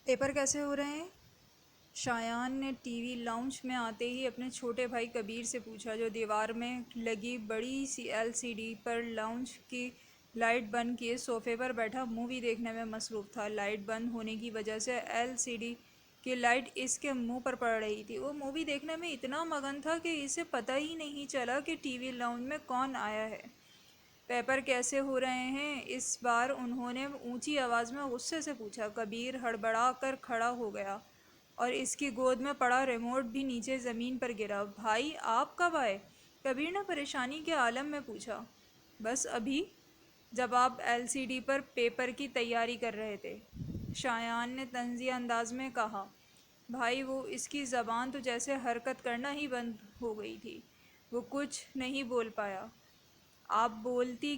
Paper कैसे हो रहे हैं? शायान ने टीवी लाउंज में आते ही अपने छोटे भाई कबीर से पूछा, जो दीवार में लगी बड़ी सी एलसीडी पर लाउंज की लाइट बंद किए सोफे पर बैठा मूवी देखने में मसरूफ़ था। लाइट बंद होने की वजह से एलसीडी की लाइट इसके मुंह पर पड़ रही थी। वो मूवी देखने में इतना मगन था कि इसे पता ही नहीं चला कि टीवी लाउंज में कौन आया है। पेपर कैसे हो रहे हैं? इस बार उन्होंने ऊंची आवाज़ में गुस्से से पूछा। कबीर हड़बड़ा कर खड़ा हो गया और इसकी गोद में पड़ा रिमोट भी नीचे ज़मीन पर गिरा। भाई, आप कब आए? कबीर ने परेशानी के आलम में पूछा। बस अभी, जब आप एलसीडी पर पेपर की तैयारी कर रहे थे, शायान ने तंज़िया अंदाज में कहा। भाई, वो इसकी ज़बान तो जैसे हरकत करना ही बंद हो गई थी। वो कुछ नहीं बोल पाया। आप बोलती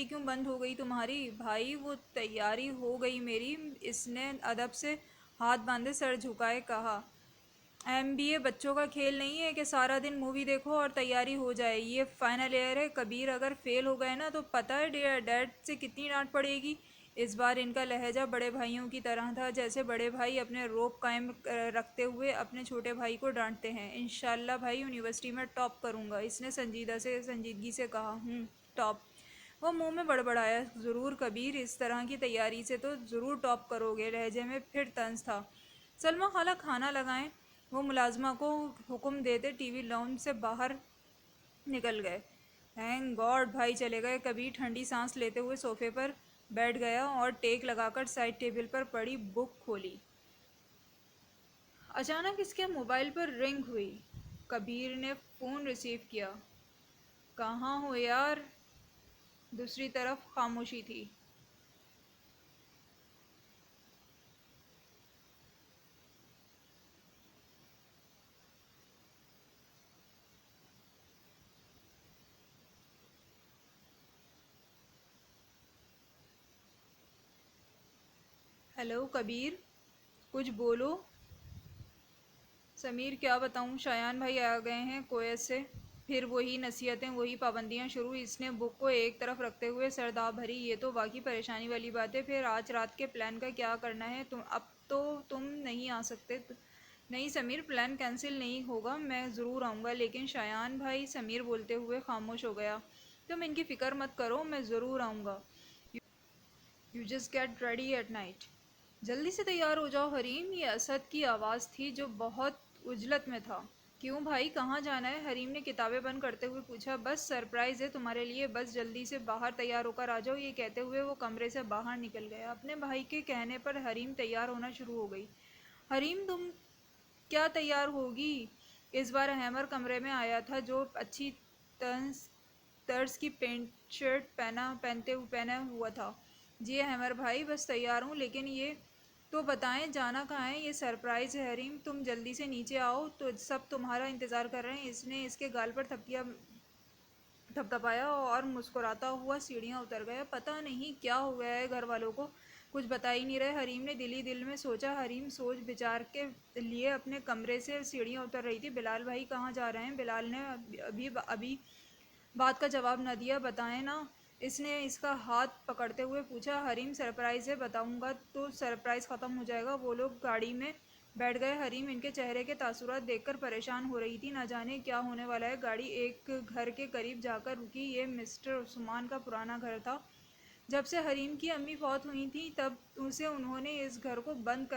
क्यों बंद हो गई तुम्हारी? भाई, वो तैयारी हो गई मेरी। इसने अदब से हाथ बांधे सर झुकाए कहा। एमबीए बच्चों का खेल नहीं है कि सारा दिन मूवी देखो और तैयारी हो जाए। ये फाइनल ईयर है कबीर, अगर फेल हो गए ना तो पता है डैड से कितनी डांट पड़ेगी। इस बार इनका लहजा बड़े भाइयों की तरह था, जैसे बड़े भाई अपने रोब कायम रखते हुए अपने छोटे भाई को डांटते हैं। इंशाल्लाह भाई, यूनिवर्सिटी में टॉप करूँगा, इसने संजीदगी से कहा। टॉप? वो मुंह में बड़बड़ाया। ज़रूर कबीर, इस तरह की तैयारी से तो ज़रूर टॉप करोगे। लहजे में फिर तंज था। सलमा खाला, खाना लगाएं। वो मुलाजमा को हुक्म देते टीवी लाउंज से बाहर निकल गए। थैंक गॉड भाई चले गए। कबीर ठंडी सांस लेते हुए सोफे पर बैठ गया और टेक लगाकर साइड टेबल पर पड़ी बुक खोली। अचानक इसके मोबाइल पर रिंग हुई। कबीर ने फ़ोन रिसीव किया। कहाँ हो यार? दूसरी तरफ खामोशी थी। हेलो कबीर, कुछ बोलो। समीर, क्या बताऊं, शायान भाई आ गए हैं कोयत से। फिर वही नसीहतें, वही पाबंदियां शुरू। इसने बुक को एक तरफ रखते हुए सरदा भरी। ये तो वाकई परेशानी वाली बात है। फिर आज रात के प्लान का क्या करना है? अब तो तुम नहीं आ सकते। नहीं समीर, प्लान कैंसिल नहीं होगा, मैं ज़रूर आऊँगा। लेकिन शायान भाई, समीर बोलते हुए खामोश हो गया। तुम इनकी फ़िक्र मत करो, मैं ज़रूर आऊँगा। You just get ready at night. जल्दी से तैयार हो जाओ हरीम। ये असद की आवाज़ थी, जो बहुत उजलत में था। क्यों भाई, कहाँ जाना है? हरीम ने किताबें बंद करते हुए पूछा। बस सरप्राइज़ है तुम्हारे लिए, बस जल्दी से बाहर तैयार होकर आ जाओ। ये कहते हुए वो कमरे से बाहर निकल गया। अपने भाई के कहने पर हरीम तैयार होना शुरू हो गई। हरीम, तुम क्या तैयार होगी? इस बार हैमर कमरे में आया था, जो अच्छी तर्ज तर्ज की पेंट शर्ट पहने हुआ था। जी हैमर भाई, बस तैयार हूँ, लेकिन ये तो बताएं, जाना कहाँ है? ये सरप्राइज़ है हरीम, तुम जल्दी से नीचे आओ, तो सब तुम्हारा इंतज़ार कर रहे हैं। इसने इसके गाल पर थपकिया थपथपाया और मुस्कुराता हुआ सीढ़ियाँ उतर गया। पता नहीं क्या हो गया है घर वालों को, कुछ बता ही नहीं रहे। हरीम ने दिल ही दिल में सोचा। हरीम सोच विचार के लिए अपने कमरे से सीढ़ियाँ उतर रही थी। बिलाल भाई कहाँ जा रहे हैं? बिलाल ने अभी अभी बात का जवाब न दिया। बताएं ना, इसने इसका हाथ पकड़ते हुए पूछा। हरीम, सरप्राइज़ है, बताऊंगा तो सरप्राइज़ ख़त्म हो जाएगा। वो लोग गाड़ी में बैठ गए। हरीम इनके चेहरे के तासुरात देखकर परेशान हो रही थी। न जाने क्या होने वाला है। गाड़ी एक घर के करीब जाकर रुकी। ये मिस्टर उस्मान का पुराना घर था। जब से हरीम की अम्मी फौत हुई थी, तब उसे उन्होंने इस घर को बंद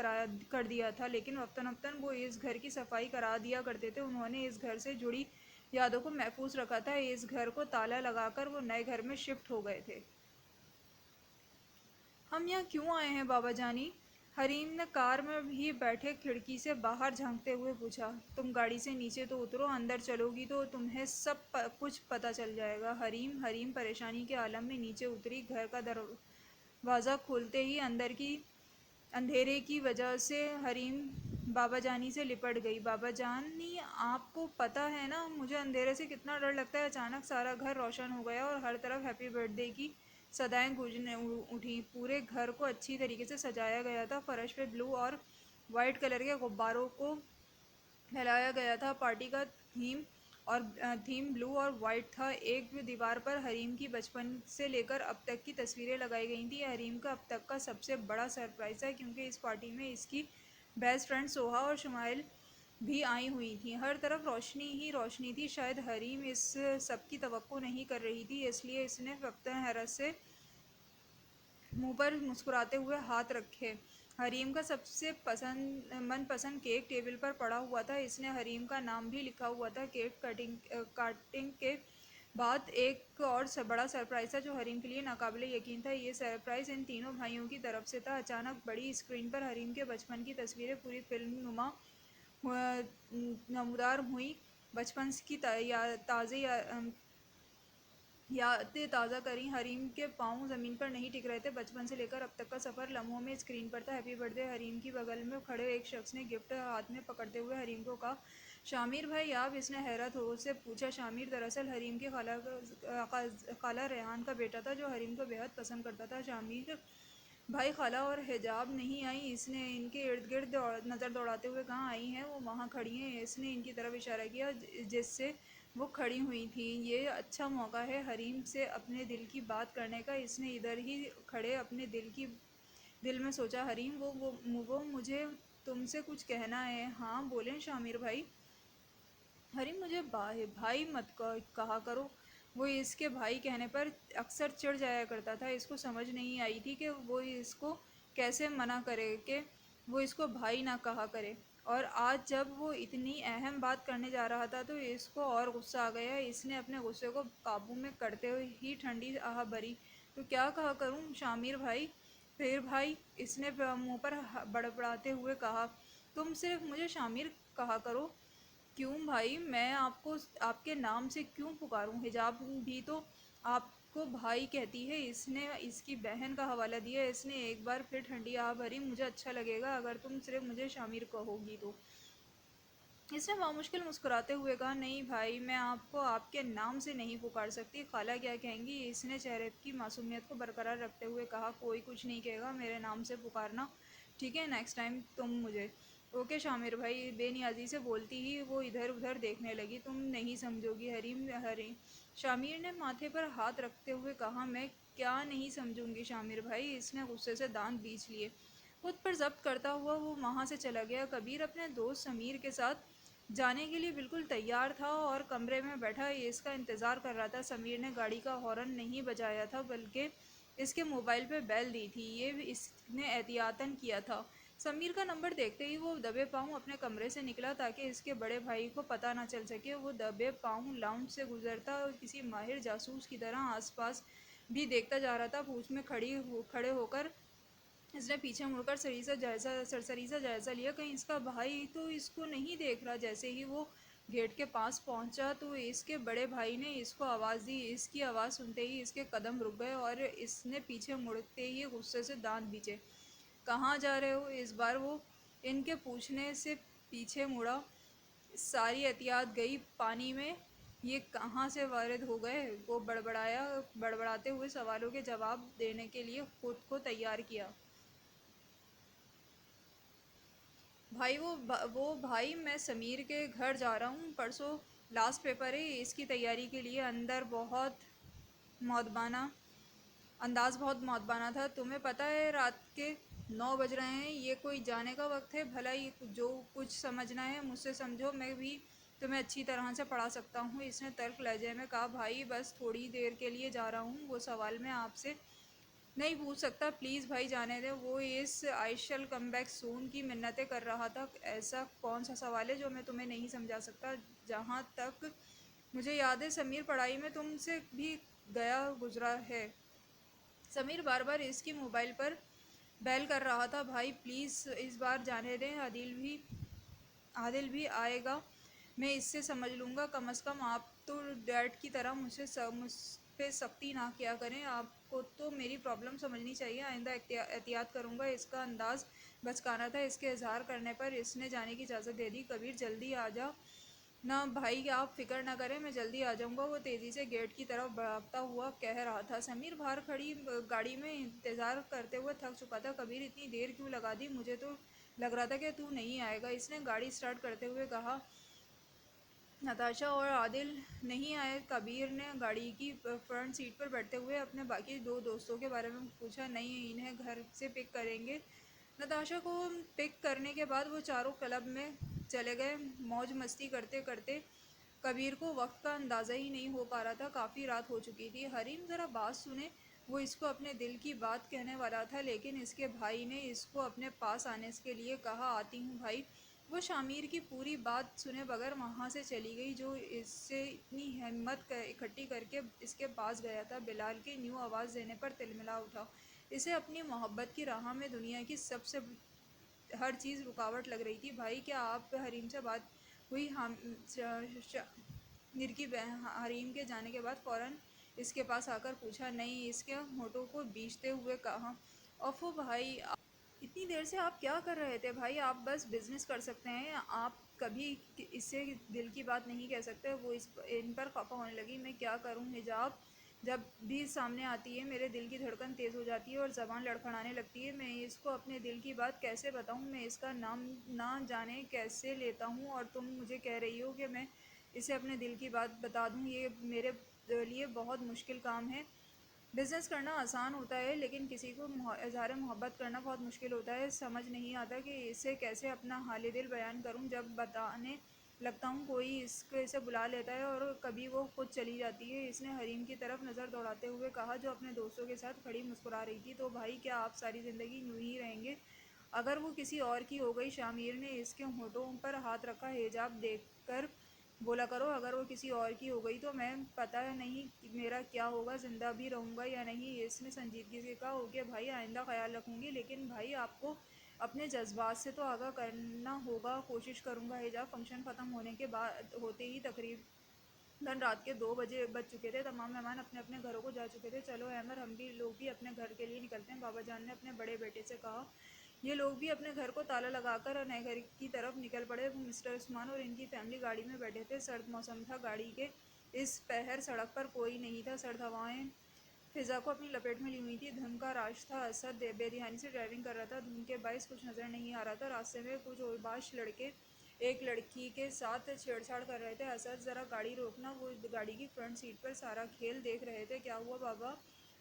कर दिया था। लेकिन वक्तन वक्तन वो इस घर की सफाई करा दिया करते थे। उन्होंने इस घर से जुड़ी यादों को महफूज रखा था। इस घर को ताला लगाकर वो नए घर में शिफ्ट हो गए थे। हम यहाँ क्यों आए हैं बाबा जानी? हरीम ने कार में भी बैठे खिड़की से बाहर झांकते हुए पूछा। तुम गाड़ी से नीचे तो उतरो, अंदर चलोगी तो तुम्हें कुछ पता चल जाएगा। हरीम हरीम परेशानी के आलम में नीचे उतरी। घर का दरवाज़ा खोलते ही अंधेरे की वजह से हरीम बाबा जानी से लिपट गई। बाबा जानी, आपको पता है ना मुझे अंधेरे से कितना डर लगता है? अचानक सारा घर रोशन हो गया और हर तरफ हैप्पी बर्थडे की सदाएं गूंजने उठी। पूरे घर को अच्छी तरीके से सजाया गया था। फर्श पे ब्लू और वाइट कलर के गुब्बारों को फैलाया गया था। पार्टी का थीम और थीम ब्लू और वाइट था। एक दीवार पर हरीम की बचपन से लेकर अब तक की तस्वीरें लगाई गई थी। हरीम का अब तक का सबसे बड़ा सरप्राइज़ है, क्योंकि इस पार्टी में इसकी बेस्ट फ्रेंड सोहा और शुमाइल भी आई हुई थी। हर तरफ रोशनी ही रोशनी थी। शायद हरीम इस सब की तवक्को नहीं कर रही थी, इसलिए इसने वक्त हैरत से मुंह पर मुस्कुराते हुए हाथ रखे। हरीम का सबसे मनपसंद केक टेबल पर पड़ा हुआ था। इसने हरीम का नाम भी लिखा हुआ था। केक काटिंग के बाद एक और बड़ा सरप्राइज था जो हरीम के लिए नाकाबिले यकीन था। ये सरप्राइज इन तीनों भाइयों की तरफ से था। अचानक बड़ी स्क्रीन पर हरीम के बचपन की तस्वीरें पूरी फिल्म नुमा नमदार हुई। बचपन की ताज़े यादें ताज़ा करी। हरीम के पाँव ज़मीन पर नहीं टिक रहे थे। बचपन से लेकर अब तक का सफ़र लम्हों में स्क्रीन पर था। Happy birthday. हरीम की बगल में खड़े एक शख्स ने गिफ्ट हाथ में पकड़ते हुए हरीम को कहा, शामिर भाई आप? इसने हैरत हो से पूछा। शामिर दरअसल हरीम के खाला रेहान का बेटा था, जो हरीम को बेहद पसंद करता था। शामिर भाई, खाला और हिजाब नहीं आई? इसने इनके इर्द गिर्द नज़र दौड़ाते हुए कहा, आई हैं, वो वहाँ खड़ी हैं। इसने इनकी तरफ इशारा किया जिससे वो खड़ी हुई थी। ये अच्छा मौका है हरीम से अपने दिल की बात करने का। इसने इधर ही खड़े अपने दिल में सोचा। हरीम, वो मुझे तुमसे कुछ कहना है। हाँ बोलें शामिर भाई। हरीम, मुझे भाई मत कहा करो। वो इसके भाई कहने पर अक्सर चिढ़ जाया करता था। इसको समझ नहीं आई थी कि वो इसको कैसे मना करे कि वो इसको भाई ना कहा करे। और आज जब वो इतनी अहम बात करने जा रहा था तो इसको और गुस्सा आ गया। इसने अपने गुस्से को काबू में करते हुए ही ठंडी आह भरी, तो क्या कहा करूं शामिर भाई? फिर भाई, इसने मुंह पर बड़बड़ाते हुए कहा, तुम सिर्फ मुझे शामिर कहा करो। क्यों भाई, मैं आपको आपके नाम से क्यों पुकारूं? हिजाब भी तो आपको भाई कहती है। इसने इसकी बहन का हवाला दिया। इसने एक बार फिर ठंडी आह भरी, मुझे अच्छा लगेगा अगर तुम सिर्फ मुझे शामिर कहोगी तो। इसने बामुश्किल मुस्कुराते हुए कहा, नहीं भाई, मैं आपको आपके नाम से नहीं पुकार सकती। खाला क्या कहेंगी? इसने चेहरे की मासूमियत को बरकरार रखते हुए कहा, कोई कुछ नहीं कहेगा, मेरे नाम से पुकारना, ठीक है? नेक्स्ट टाइम तुम मुझे। ओके शामिर भाई। बेनियाजी से बोलती ही वो इधर उधर देखने लगी। तुम नहीं समझोगी हरीम। शामिर ने माथे पर हाथ रखते हुए कहा, मैं क्या नहीं समझूंगी शामिर भाई? इसने गुस्से से दांत बींच लिए। खुद पर जब्त करता हुआ वो वहाँ से चला गया। कबीर अपने दोस्त समीर के साथ जाने के लिए बिल्कुल तैयार था और कमरे में बैठा इसका इंतज़ार कर रहा था। समीर ने गाड़ी का हॉर्न नहीं बजाया था, बल्कि इसके मोबाइल पे बेल दी थी। ये इसने एहतियातन किया था। समीर का नंबर देखते ही वो दबे पाँव अपने कमरे से निकला ताकि इसके बड़े भाई को पता ना चल सके। वो दबे पाँव लाउंज से गुजरता और किसी माहिर जासूस की तरह आसपास भी देखता जा रहा था। पूछ में खड़े होकर इसने पीछे मुड़कर सरसरी सा जायज़ा लिया, कहीं इसका भाई तो इसको नहीं देख रहा। जैसे ही वो गेट के पास पहुंचा तो इसके बड़े भाई ने इसको आवाज़ दी। इसकी आवाज़ सुनते ही इसके कदम रुक गए और इसने पीछे मुड़ते ही गुस्से से दांत बीचे। कहाँ जा रहे हो? इस बार वो इनके पूछने से पीछे मुड़ा। सारी एहतियात गई पानी में। ये कहाँ से वारिद हो गए? वो बड़बड़ाते हुए सवालों के जवाब देने के लिए खुद को तैयार किया। भाई, वो भाई, मैं समीर के घर जा रहा हूँ। परसों लास्ट पेपर है, इसकी तैयारी के लिए मौदबाना अंदाज़ बहुत मौदबाना था। तुम्हें पता है रात के 9 बज रहे हैं, ये कोई जाने का वक्त है? भला ये जो कुछ समझना है मुझसे समझो, मैं भी तुम्हें अच्छी तरह से पढ़ा सकता हूँ। इसने तल्ख लहजे में कहा, भाई बस थोड़ी देर के लिए जा रहा हूँ, वो सवाल मैं आपसे नहीं पूछ सकता, प्लीज़ भाई जाने दे। वो इस आई शैल कम बैक सून की मिन्नतें कर रहा था। ऐसा कौन सा सवाल है जो मैं तुम्हें नहीं समझा सकता? जहाँ तक मुझे याद है समीर पढ़ाई में तुमसे भी गया गुजरा है। समीर बार बार इसकी मोबाइल पर बैल कर रहा था। भाई प्लीज़ इस बार जाने दें। आदिल भी आएगा, मैं इससे समझ लूँगा। कम अज़ कम आप तो डैड की तरह मुझ पे सख्ती ना किया करें। आपको तो मेरी प्रॉब्लम समझनी चाहिए। आइंदा एहतियात करूँगा। इसका अंदाज़ बचकाना था। इसके इजहार करने पर इसने जाने की इजाज़त दे दी। कबीर, जल्दी आ जा ना भाई, आप फिक्र ना करें, मैं जल्दी आ जाऊँगा। वो तेज़ी से गेट की तरफ भागता हुआ कह रहा था। समीर बाहर खड़ी गाड़ी में इंतज़ार करते हुए थक चुका था। कबीर, इतनी देर क्यों लगा दी? मुझे तो लग रहा था कि तू नहीं आएगा। इसने गाड़ी स्टार्ट करते हुए कहा। नताशा और आदिल नहीं आए। कबीर ने गाड़ी की फ्रंट सीट पर बैठते हुए अपने बाकी दो दोस्तों के बारे में पूछा। नहीं, इन्हें घर से पिक करेंगे। नताशा को पिक करने के बाद वो चारों क्लब में चले गए। मौज मस्ती करते करते कबीर को वक्त का अंदाज़ा ही नहीं हो पा रहा था। काफ़ी रात हो चुकी थी। हरीम ज़रा बात सुने। वो इसको अपने दिल की बात कहने वाला था, लेकिन इसके भाई ने इसको अपने पास आने के लिए कहा। आती हूँ भाई। वो शामिर की पूरी बात सुने बगैर वहाँ से चली गई, जो इससे इतनी हिम्मत इकट्ठी करके इसके पास गया था। बिलाल की न्यू आवाज़ देने पर तिलमिला उठा। इसे अपनी मोहब्बत की राह में दुनिया की सबसे हर चीज़ रुकावट लग रही थी। भाई, क्या आप हरीम से बात हुई? हम निर की हरीम के जाने के बाद फ़ौरन इसके पास आकर पूछा। नहीं, इसके होठों को बीचते हुए कहा। ओफो भाई, इतनी देर से आप क्या कर रहे थे? भाई, आप बस बिजनेस कर सकते हैं, आप कभी इससे दिल की बात नहीं कह सकते। वो इन पर खफा होने लगी। मैं क्या करूं? हिजाब जब भी सामने आती है मेरे दिल की धड़कन तेज़ हो जाती है और ज़बान लड़खड़ाने लगती है। मैं इसको अपने दिल की बात कैसे बताऊं? मैं इसका नाम ना जाने कैसे लेता हूं, और तुम मुझे कह रही हो कि मैं इसे अपने दिल की बात बता दूं? ये मेरे लिए बहुत मुश्किल काम है। बिज़नेस करना आसान होता है, लेकिन किसी को इज़हार मोहब्बत करना बहुत मुश्किल होता है। समझ नहीं आता कि इसे कैसे अपना हाल दिल बयान करूं। जब बताने लगता हूं, कोई इसे बुला लेता है और कभी वो खुद चली जाती है। इसने हरीम की तरफ नज़र दौड़ाते हुए कहा, जो अपने दोस्तों के साथ खड़ी मुस्कुरा रही थी। तो भाई, क्या आप सारी ज़िंदगी यूं ही रहेंगे? अगर वो किसी और की हो गई? शामिर ने इसके होठों पर हाथ रखा। हिजाब देखकर बोला करो, अगर वो किसी और की हो गई तो मैं पता नहीं कि मेरा क्या होगा, ज़िंदा भी रहूँगा या नहीं। इसने संजीदगी से कहा। ओके भाई, आइंदा ख्याल रखूँगी, लेकिन भाई आपको अपने जज्बात से तो आगाह करना होगा। कोशिश करूँगा। हिजाब फंक्शन ख़त्म होने के बाद होते ही तकरीबन रात के 2 बज चुके थे। तमाम मेहमान अपने अपने घरों को जा चुके थे। चलो अहमद, हम भी लोग भी अपने घर के लिए निकलते हैं, बाबा जान ने अपने बड़े बेटे से कहा। ये लोग भी अपने घर को ताला लगाकर नए घर की तरफ निकल पड़े। मिस्टर उस्मान और इनकी फैमिली गाड़ी में बैठे थे। सर्द मौसम था। गाड़ी के इस पहर सड़क पर कोई नहीं था। सर्द हवाएं फिजा को अपनी लपेट में ली हुई थी। धुंध का राज था। असद बेध्यानी से ड्राइविंग कर रहा था। धुंध के बायस कुछ नज़र नहीं आ रहा था। रास्ते में कुछ औरबाश लड़के एक लड़की के साथ छेड़छाड़ कर रहे थे। असद, ज़रा गाड़ी रोकना। वो गाड़ी की फ्रंट सीट पर सारा खेल देख रहे थे। क्या हुआ बाबा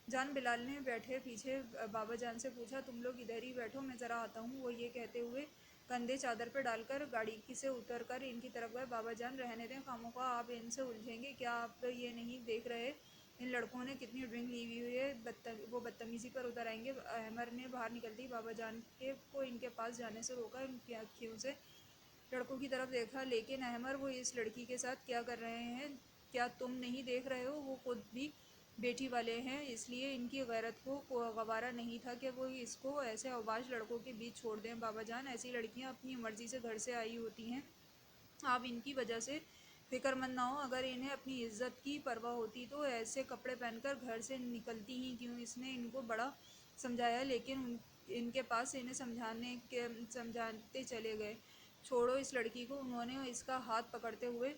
जान? बिलाल ने बैठे पीछे बाबा जान से पूछा। तुम लोग इधर ही बैठो, मैं ज़रा आता हूँ। वो ये कहते हुए कंधे चादर पर डालकर गाड़ी की से उतर कर इनकी तरफ गए। बाबा जान, रहने दें, खामोखा आप इनसे उलझेंगे। क्या आप ये नहीं देख रहे इन लड़कों ने कितनी ड्रिंक ली हुई है? वो बदतमीज़ी पर उतर आएंगे। अहमर ने बाहर निकलती बाबा जान के को इनके पास जाने से रोका। इनकी आँखों से लड़कों की तरफ देखा। लेकिन अहमर, वो इस लड़की के साथ क्या कर रहे हैं? क्या तुम नहीं देख रहे हो? वो खुद भी बेटी वाले हैं, इसलिए इनकी गैरत को गवारा नहीं था कि वो इसको ऐसे अवबाश लड़कों के बीच छोड़ दें। बाबा जान, ऐसी लड़कियां अपनी मर्जी से घर से आई होती हैं। आप इनकी वजह से फिक्रमंद ना हो। अगर इन्हें अपनी इज्जत की परवाह होती तो ऐसे कपड़े पहनकर घर से निकलती ही क्यों? इसने इनको बड़ा समझाया, लेकिन इनके पास इन्हें समझाते चले गए। छोड़ो इस लड़की को। उन्होंने इसका हाथ पकड़ते हुए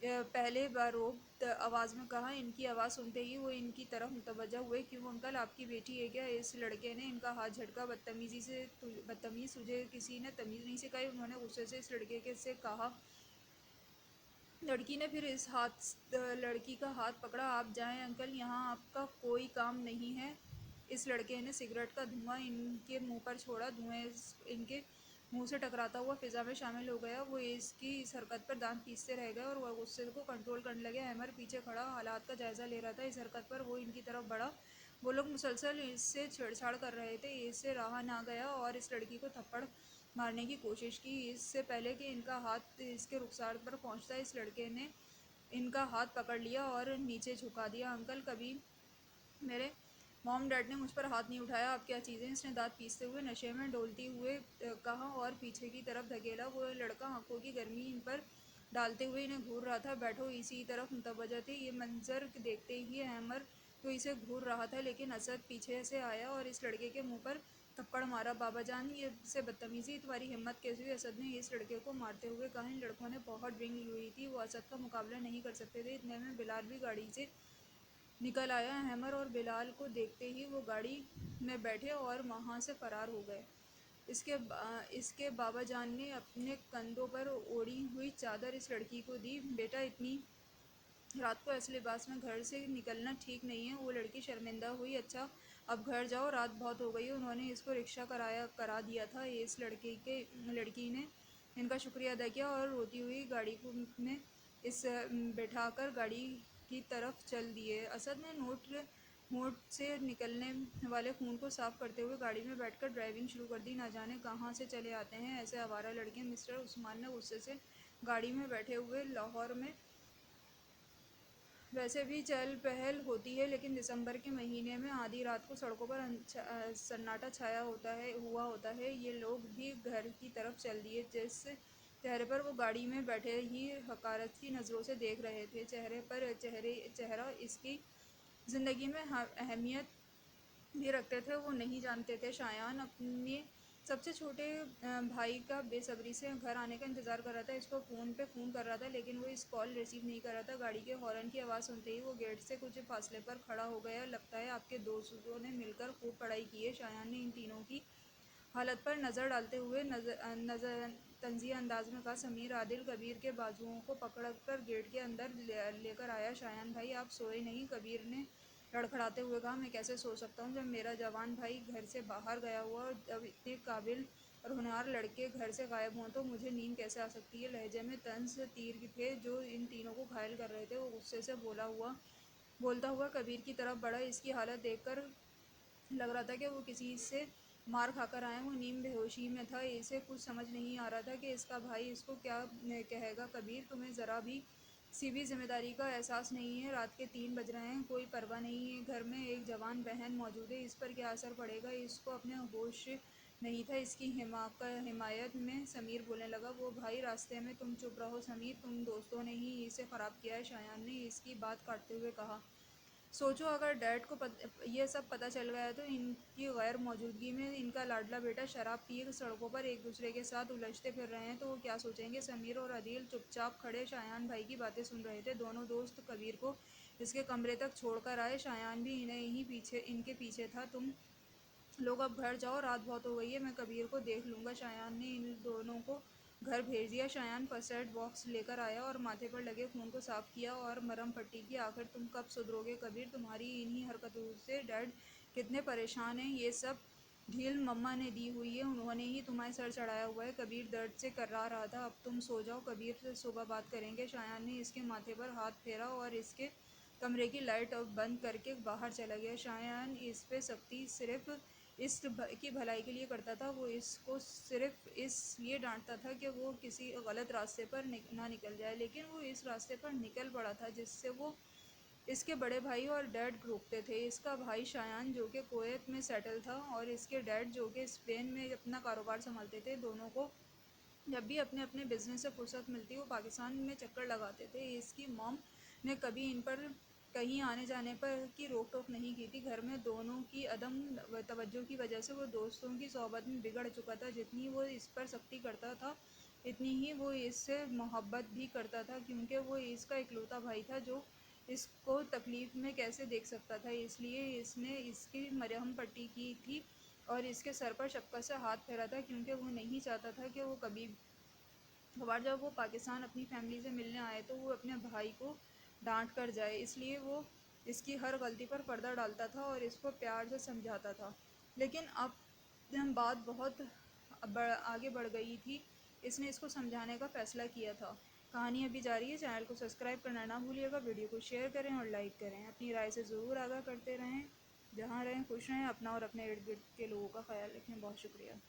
पहले बार रोब आवाज़ में कहा। इनकी आवाज़ सुनते ही वो इनकी तरफ मुतवज्जा हुए। क्यों अंकल, आपकी बेटी है क्या? इस लड़के ने इनका हाथ झटका। बदतमीज़, तुझे किसी ने तमीज़ नहीं सिखाई? उन्होंने गुस्से से इस लड़के के से कहा। लड़की ने फिर लड़की का हाथ पकड़ा। आप जाएं अंकल, यहाँ आपका कोई काम नहीं है। इस लड़के ने सिगरेट का धुआं इनके मुंह पर छोड़ा। धुएं इनके मुंह से टकराता हुआ फिजा में शामिल हो गया। वो इसकी इस हरकत पर दांत पीसते रह गए और वह गुस्से को कंट्रोल करने लगे। अहमर पीछे खड़ा हालात का जायजा ले रहा था। इस हरकत पर वो इनकी तरफ बढ़ा। वो लोग मुसलसल इससे छेड़छाड़ कर रहे थे। इससे रहा ना गया और इस लड़की को थप्पड़ मारने की कोशिश की। इससे पहले कि इनका हाथ इसके रुखसार पर पहुंचता, इस लड़के ने इनका हाथ पकड़ लिया और नीचे झुका दिया। अंकल, कभी मेरे मॉम डैड ने मुझ पर हाथ नहीं उठाया। आप क्या चीज़ें? इसने दांत पीसते हुए नशे में डोलती हुए कहा और पीछे की तरफ धकेला। वो लड़का आंखों की गर्मी इन पर डालते हुए इन्हें घूर रहा था। बैठो, इसी तरफ मुतवज्जा थे। ये मंजर देखते ही अहमर तो इसे घूर रहा था, लेकिन असद पीछे से आया और इस लड़के के मुंह पर थप्पड़ मारा। बाबा जान, ये से बदतमीज़ी, तुम्हारी हिम्मत कैसे हुई? असद ने इस लड़के को मारते हुए कहा। इन लड़कों ने बहुत ड्रिंक ली हुई थी, वो असद का मुकाबला नहीं कर सकते थे। इतने में बिलाल भी गाड़ी से निकल आया। अहमर और बिलाल को देखते ही वो गाड़ी में बैठे और वहाँ से फरार हो गए। इसके बाबा जान ने अपने कंधों पर ओढ़ी हुई चादर इस लड़की को दी। बेटा, इतनी रात को ऐसे लिबास में घर से निकलना ठीक नहीं है। वो लड़की शर्मिंदा हुई। अच्छा, अब घर जाओ, रात बहुत हो गई है। उन्होंने इसको रिक्शा करा दिया था। इस लड़की ने इनका शुक्रिया अदा किया और रोती हुई गाड़ी को में इस बैठाकर गाड़ी की तरफ चल दिए। असद ने होंठ से निकलने वाले खून को साफ करते हुए गाड़ी में बैठकर ड्राइविंग शुरू कर दी। ना जाने कहाँ से चले आते हैं ऐसे आवारा लड़के। मिस्टर उस्मान ने गुस्से से गाड़ी में बैठे हुए लाहौर में वैसे भी चहल पहल होती है, लेकिन दिसंबर के महीने में आधी रात को सड़कों पर सन्नाटा छाया हुआ होता है। ये लोग भी घर की तरफ चल दिए। जिस चेहरे पर वो गाड़ी में बैठे ही हकारत की नज़रों से देख रहे थे, चेहरा इसकी ज़िंदगी में अहमियत भी रखते थे, वो नहीं जानते थे। शायान अपने सबसे छोटे भाई का बेसब्री से घर आने का इंतज़ार कर रहा था। इसको फ़ोन पे फ़ोन कर रहा था, लेकिन वो इस कॉल रिसीव नहीं कर रहा था। गाड़ी के हॉर्न की आवाज़ सुनते ही वो गेट से कुछ फासले पर खड़ा हो गया। लगता है आपके दोस्तों ने मिलकर खूब पढ़ाई की है। शायान ने इन तीनों की हालत पर नज़र डालते हुए नज़र तंज़िया अंदाज में कहा। समीर आदिल कबीर के बाजुओं को पकड़कर गेट के अंदर लेकर आया। शायान भाई, आप सोए नहीं? कबीर ने लड़खड़ाते हुए कहा। मैं कैसे सो सकता हूँ जब मेरा जवान भाई घर से बाहर गया हुआ, और जब इतने काबिल और होनहार लड़के घर से गायब हों तो मुझे नींद कैसे आ सकती है? लहजे में तंज तीर थे जो इन तीनों को घायल कर रहे थे। वो गुस्से से बोलता हुआ कबीर की तरफ बढ़ा। इसकी हालत देखकर लग रहा था कि वो किसी से मार खाकर आया। वो नीम बेहोशी में था। इसे कुछ समझ नहीं आ रहा था कि इसका भाई इसको क्या कहेगा। कबीर, तुम्हें ज़रा भी जिम्मेदारी का एहसास नहीं है? रात के 3 बज रहे हैं, कोई परवाह नहीं है? घर में एक जवान बहन मौजूद है, इस पर क्या असर पड़ेगा? इसको अपने होश नहीं था। इसकी हिमायत में समीर बोलने लगा। वो भाई रास्ते में। तुम चुप रहो समीर, तुम दोस्तों ने ही इसे ख़राब किया है। शायान ने इसकी बात काटते हुए कहा। सोचो, अगर डैड को ये सब पता चल गया तो इनकी गैर मौजूदगी में इनका लाडला बेटा शराब पिए सड़कों पर एक दूसरे के साथ उलझते फिर रहे हैं तो वो क्या सोचेंगे? समीर और अदील चुपचाप खड़े शायान भाई की बातें सुन रहे थे। दोनों दोस्त कबीर को इसके कमरे तक छोड़कर आए। शायान भी इनके पीछे था। तुम लोग अब घर जाओ, रात बहुत हो गई है, मैं कबीर को देख लूँगा। शायान ने इन दोनों को घर भेज दिया। शायान फर्स्ट एड बॉक्स लेकर आया और माथे पर लगे खून को साफ किया और मरहम पट्टी की। आखिर तुम कब सुधरोगे कबीर? तुम्हारी इन्हीं हरकतों से डैड कितने परेशान हैं। ये सब ढील मम्मा ने दी हुई है, उन्होंने ही तुम्हारे सर चढ़ाया हुआ है। कबीर दर्द से कर्रा रहा था। अब तुम सो जाओ, कबीर से सुबह बात करेंगे। शायान ने इसके माथे पर हाथ फेरा और इसके कमरे की लाइट बंद करके बाहर चला गया। शायान इस पे सख्ती सिर्फ की भलाई के लिए करता था। वो इसको सिर्फ इसलिए डांटता था कि वो किसी गलत रास्ते पर ना निकल जाए, लेकिन वो इस रास्ते पर निकल पड़ा था जिससे वो इसके बड़े भाई और डैड रोकते थे। इसका भाई शायान जो कि कुवैत में सेटल था और इसके डैड जो कि स्पेन में अपना कारोबार संभालते थे, दोनों को जब भी अपने अपने बिजनेस से फुर्सत मिलती वो पाकिस्तान में चक्कर लगाते थे। इसकी मॉम ने कभी इन पर कहीं आने जाने पर की रोक टोक नहीं की थी। घर में दोनों की अदम तवज्जो की वजह से वो दोस्तों की सोहबत में बिगड़ चुका था। जितनी वो इस पर सख्ती करता था, इतनी ही वो इससे मोहब्बत भी करता था, क्योंकि वो इसका इकलौता भाई था जो इसको तकलीफ़ में कैसे देख सकता था। इसलिए इसने इसकी मरहम पट्टी की थी और इसके सर पर शफ़क़त से हाथ फेरा था, क्योंकि वो नहीं चाहता था कि वो कभी कभार जब वो पाकिस्तान अपनी फैमिली से मिलने आए तो वो अपने भाई को डांट कर जाए। इसलिए वो इसकी हर गलती पर पर्दा डालता था और इसको प्यार से समझाता था। लेकिन अब बात बहुत आगे बढ़ गई थी। इसने इसको समझाने का फ़ैसला किया था। कहानी अभी जारी है। चैनल को सब्सक्राइब करना ना भूलिएगा। वीडियो को शेयर करें और लाइक करें। अपनी राय से ज़रूर आगाह करते रहें। जहाँ रहें खुश रहें। अपना और अपने इर्द गिर्द के लोगों का ख्याल रखें। बहुत शुक्रिया।